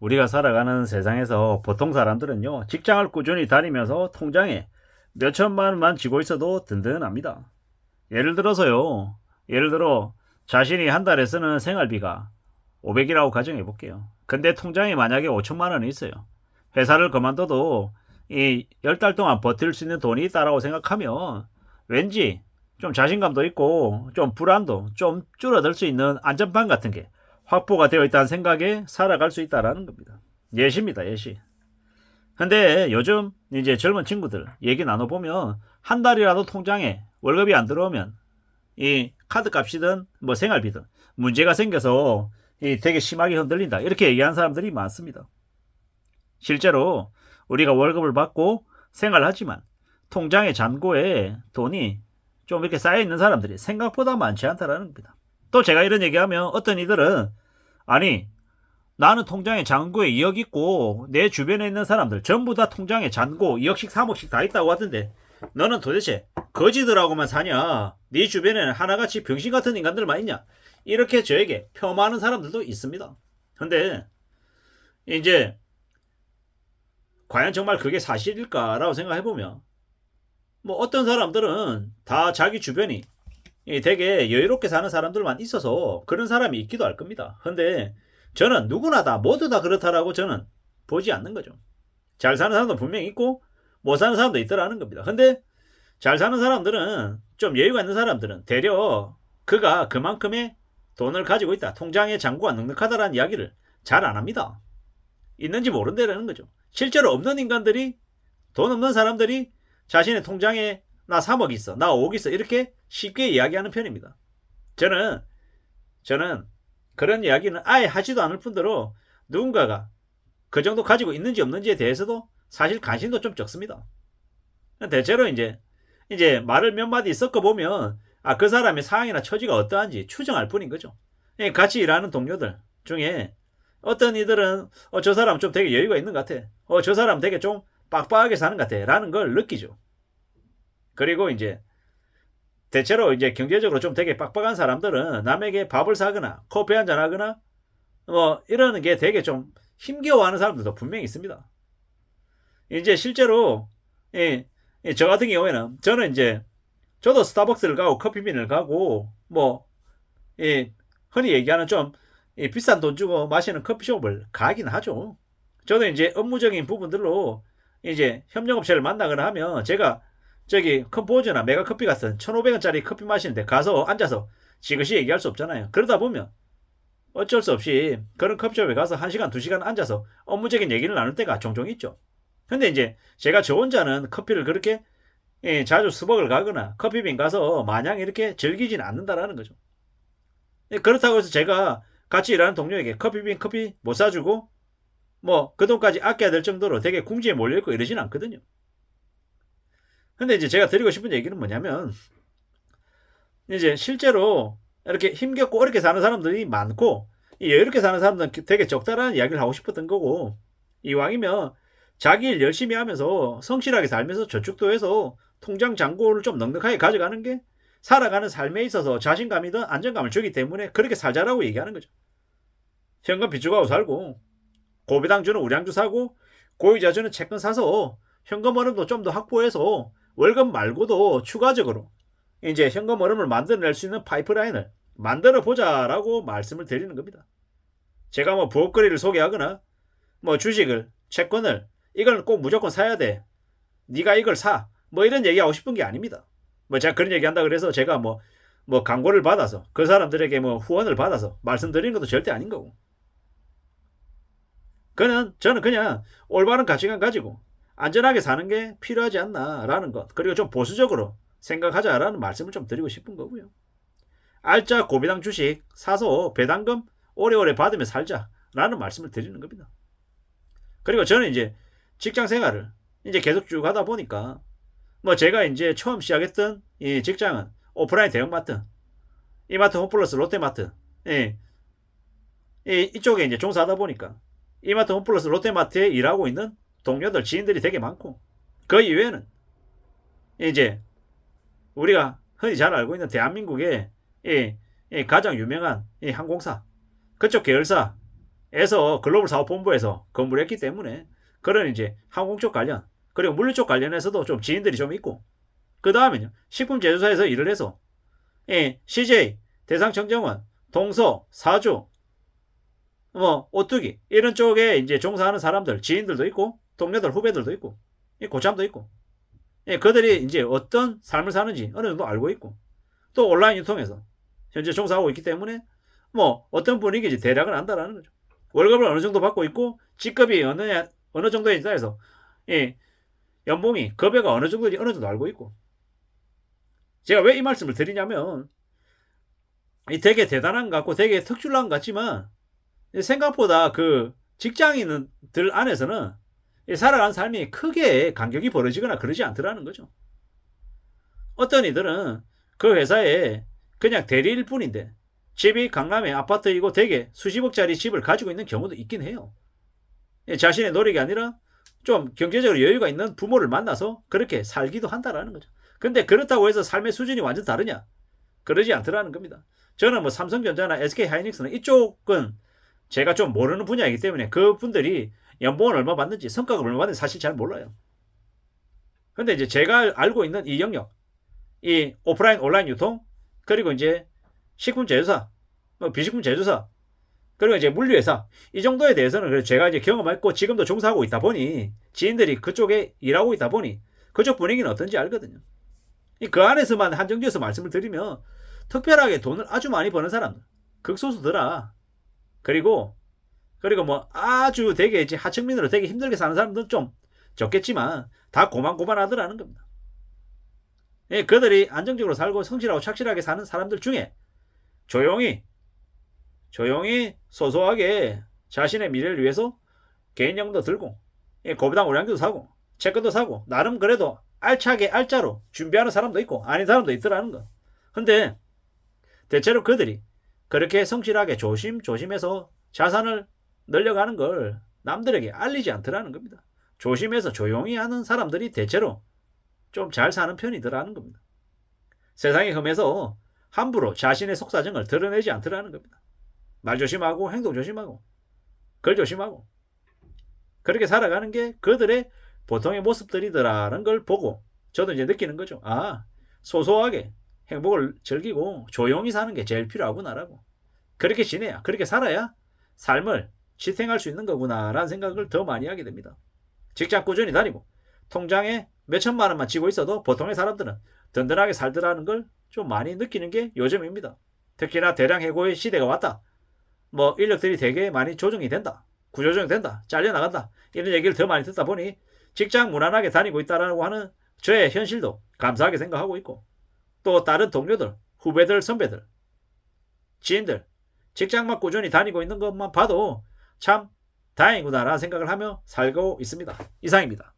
우리가 살아가는 세상에서 보통 사람들은요, 직장을 꾸준히 다니면서 통장에 몇천만 원만 쥐고 있어도 든든합니다. 예를 들어 자신이 한 달에 쓰는 생활비가 500이라고 가정해 볼게요. 근데 통장에 만약에 5천만 원이 있어요. 회사를 그만둬도 이 10달 동안 버틸 수 있는 돈이 있다라고 생각하면 왠지 좀 자신감도 있고 좀 불안도 좀 줄어들 수 있는 안전판 같은 게 확보가 되어 있다는 생각에 살아갈 수 있다라는 겁니다. 예시입니다, 예시. 근데 요즘 이제 젊은 친구들 얘기 나눠보면 한 달이라도 통장에 월급이 안 들어오면 이 카드 값이든 뭐 생활비든 문제가 생겨서 이 되게 심하게 흔들린다. 이렇게 얘기하는 사람들이 많습니다. 실제로 우리가 월급을 받고 생활하지만 통장의 잔고에 돈이 좀 이렇게 쌓여 있는 사람들이 생각보다 많지 않다라는 겁니다. 또 제가 이런 얘기하면 어떤 이들은 아니 나는 통장에 잔고에 2억 있고 내 주변에 있는 사람들 전부 다 통장에 잔고 2억씩 3억씩 다 있다고 하던데 너는 도대체 거지들하고만 사냐? 네 주변에는 하나같이 병신 같은 인간들만 있냐? 이렇게 저에게 폄하하는 사람들도 있습니다. 근데 이제 과연 정말 그게 사실일까라고 생각해보면 뭐 어떤 사람들은 다 자기 주변이 되게 여유롭게 사는 사람들만 있어서 그런 사람이 있기도 할 겁니다. 근데 저는 누구나 다 모두 다 그렇다라고 저는 보지 않는 거죠. 잘 사는 사람도 분명히 있고 못 사는 사람도 있더라는 겁니다. 근데 잘 사는 사람들은 좀 여유가 있는 사람들은 대려 그가 그만큼의 돈을 가지고 있다. 통장에 잔고가 넉넉하다라는 이야기를 잘 안 합니다. 있는지 모른다는 거죠. 실제로 없는 인간들이 돈 없는 사람들이 자신의 통장에 나 3억 있어, 나 5억 있어 이렇게 쉽게 이야기하는 편입니다. 저는 그런 이야기는 아예 하지도 않을 뿐더러 누군가가 그 정도 가지고 있는지 없는지에 대해서도 사실 관심도 좀 적습니다. 대체로 이제 말을 몇 마디 섞어 보면 그 사람의 상황이나 처지가 어떠한지 추정할 뿐인 거죠. 같이 일하는 동료들 중에 어떤 이들은 저 사람 좀 되게 여유가 있는 것 같아. 저 사람 되게 좀 빡빡하게 사는 것 같아. 라는 걸 느끼죠. 그리고 이제 대체로 이제 경제적으로 좀 되게 빡빡한 사람들은 남에게 밥을 사거나 커피 한잔 하거나 뭐 이러는 게 되게 좀 힘겨워하는 사람들도 분명히 있습니다. 이제 실제로 저 같은 경우에는 저는 이제 저도 스타벅스를 가고 커피빈을 가고 뭐 흔히 얘기하는 좀 비싼 돈 주고 마시는 커피숍을 가긴 하죠. 저도 이제 업무적인 부분들로 이제 협력업체를 만나거나 하면 제가 저기 컴포즈나 메가커피 같은 1,500원짜리 커피 마시는데 가서 앉아서 지그시 얘기할 수 없잖아요. 그러다 보면 어쩔 수 없이 그런 커피숍에 가서 1시간, 2시간 앉아서 업무적인 얘기를 나눌 때가 종종 있죠. 근데 이제 제가 저 혼자는 커피를 그렇게 자주 스벅을 가거나 커피빈 가서 마냥 이렇게 즐기진 않는다라는 거죠. 그렇다고 해서 제가 같이 일하는 동료에게 커피빈 커피 못 사주고 뭐 그 돈까지 아껴야 될 정도로 되게 궁지에 몰려있고 이러진 않거든요. 근데 이제 제가 드리고 싶은 얘기는 뭐냐면 이제 실제로 이렇게 힘겹고 어렵게 사는 사람들이 많고 여유롭게 사는 사람들은 되게 적다라는 이야기를 하고 싶었던 거고 이왕이면 자기 일 열심히 하면서 성실하게 살면서 저축도 해서 통장 잔고를 좀 넉넉하게 가져가는 게 살아가는 삶에 있어서 자신감이든 안정감을 주기 때문에 그렇게 살자라고 얘기하는 거죠. 현금 비축하고 살고 고배당 주는 우량주 사고 고이자 주는 채권 사서 현금 흐름도 좀 더 확보해서 월급 말고도 추가적으로 이제 현금 흐름을 만들어낼 수 있는 파이프라인을 만들어 보자라고 말씀을 드리는 겁니다. 제가 뭐 부업거리를 소개하거나 뭐 주식을 채권을 이걸 꼭 무조건 사야 돼. 네가 이걸 사. 뭐 이런 얘기하고 싶은 게 아닙니다. 뭐 제가 그런 얘기한다 그래서 제가 뭐 광고를 받아서 그 사람들에게 뭐 후원을 받아서 말씀드리는 것도 절대 아닌 거고. 저는 그냥 올바른 가치관 가지고 안전하게 사는 게 필요하지 않나라는 것. 그리고 좀 보수적으로 생각하자라는 말씀을 좀 드리고 싶은 거고요. 알짜 고배당 주식 사서 배당금 오래오래 받으며 살자라는 말씀을 드리는 겁니다. 그리고 저는 이제 직장 생활을 이제 계속 쭉 하다 보니까 뭐 제가 이제 처음 시작했던 이 직장은 오프라인 대형마트, 이마트 홈플러스 롯데마트, 이쪽에 이제 종사하다 보니까 이마트 홈플러스 롯데마트에 일하고 있는 동료들 지인들이 되게 많고 그 이외에는 이제 우리가 흔히 잘 알고 있는 대한민국의 가장 유명한 이 항공사 그쪽 계열사 에서 글로벌 사업본부에서 근무를 했기 때문에 그런 이제 항공 쪽 관련 그리고 물류 쪽 관련해서도 좀 지인들이 좀 있고 그 다음에는 식품 제조사에서 일을 해서 CJ, 대상청정원, 동서, 사주, 뭐 오뚜기 이런 쪽에 이제 종사하는 사람들 지인들도 있고 동료들 후배들도 있고 고참도 있고 그들이 이제 어떤 삶을 사는지 어느 정도 알고 있고 또 온라인 유통에서 현재 종사하고 있기 때문에 뭐 어떤 분위기인지 대략은 안다라는 거죠. 월급을 어느 정도 받고 있고 직급이 어느 정도인지 따라서 연봉이 급여가 어느 정도인지 어느 정도 알고 있고 제가 왜 이 말씀을 드리냐면 되게 대단한 것 같고 되게 특출난 것 같지만 생각보다 그 직장인들 안에서는 살아가는 삶이 크게 간격이 벌어지거나 그러지 않더라는 거죠. 어떤 이들은 그 회사에 그냥 대리일 뿐인데 집이 강남의 아파트이고 되게 수십억짜리 집을 가지고 있는 경우도 있긴 해요. 자신의 노력이 아니라 좀 경제적으로 여유가 있는 부모를 만나서 그렇게 살기도 한다라는 거죠. 근데 그렇다고 해서 삶의 수준이 완전 다르냐? 그러지 않더라는 겁니다. 저는 뭐 삼성전자나 SK하이닉스는 이쪽은 제가 좀 모르는 분야이기 때문에 그분들이 연봉을 얼마 받는지 성과급을 얼마 받는지 사실 잘 몰라요. 근데 이제 제가 알고 있는 이 영역, 이 오프라인 온라인 유통 그리고 이제 식품 제조사, 비식품 제조사 그리고 이제 물류회사 이 정도에 대해서는 제가 이제 경험했고 지금도 종사하고 있다 보니 지인들이 그쪽에 일하고 있다 보니 그쪽 분위기는 어떤지 알거든요. 그 안에서만 한정지어서 말씀을 드리면 특별하게 돈을 아주 많이 버는 사람 극소수더라. 그리고 뭐 아주 되게 이제 하층민으로 되게 힘들게 사는 사람들은 좀 적겠지만 다 고만고만하더라는 겁니다. 그들이 안정적으로 살고 성실하고 착실하게 사는 사람들 중에 조용히 소소하게 자신의 미래를 위해서 개인정도 들고 고부당 우량주도 사고 채권도 사고 나름 그래도 알차게 알짜로 준비하는 사람도 있고 아닌 사람도 있더라는 거. 근데 대체로 그들이 그렇게 성실하게 조심해서 자산을 늘려가는 걸 남들에게 알리지 않더라는 겁니다. 조심해서 조용히 하는 사람들이 대체로 좀 잘 사는 편이더라는 겁니다. 세상이 험해서 함부로 자신의 속사정을 드러내지 않더라는 겁니다. 말 조심하고 행동 조심하고 글 조심하고 그렇게 살아가는 게 그들의 보통의 모습들이더라는 걸 보고 저도 이제 느끼는 거죠. 아, 소소하게 행복을 즐기고 조용히 사는 게 제일 필요하구나라고. 그렇게 지내야, 그렇게 살아야 삶을 지탱할 수 있는 거구나라는 생각을 더 많이 하게 됩니다. 직장 꾸준히 다니고 통장에 몇천만 원만 쥐고 있어도 보통의 사람들은 든든하게 살더라는 걸 좀 많이 느끼는 게 요즘입니다. 특히나 대량 해고의 시대가 왔다. 뭐 인력들이 되게 많이 조정이 된다. 구조조정이 된다. 잘려나간다. 이런 얘기를 더 많이 듣다 보니 직장 무난하게 다니고 있다라고 하는 저의 현실도 감사하게 생각하고 있고 또 다른 동료들, 후배들, 선배들, 지인들 직장만 꾸준히 다니고 있는 것만 봐도 참 다행이구나라는 생각을 하며 살고 있습니다. 이상입니다.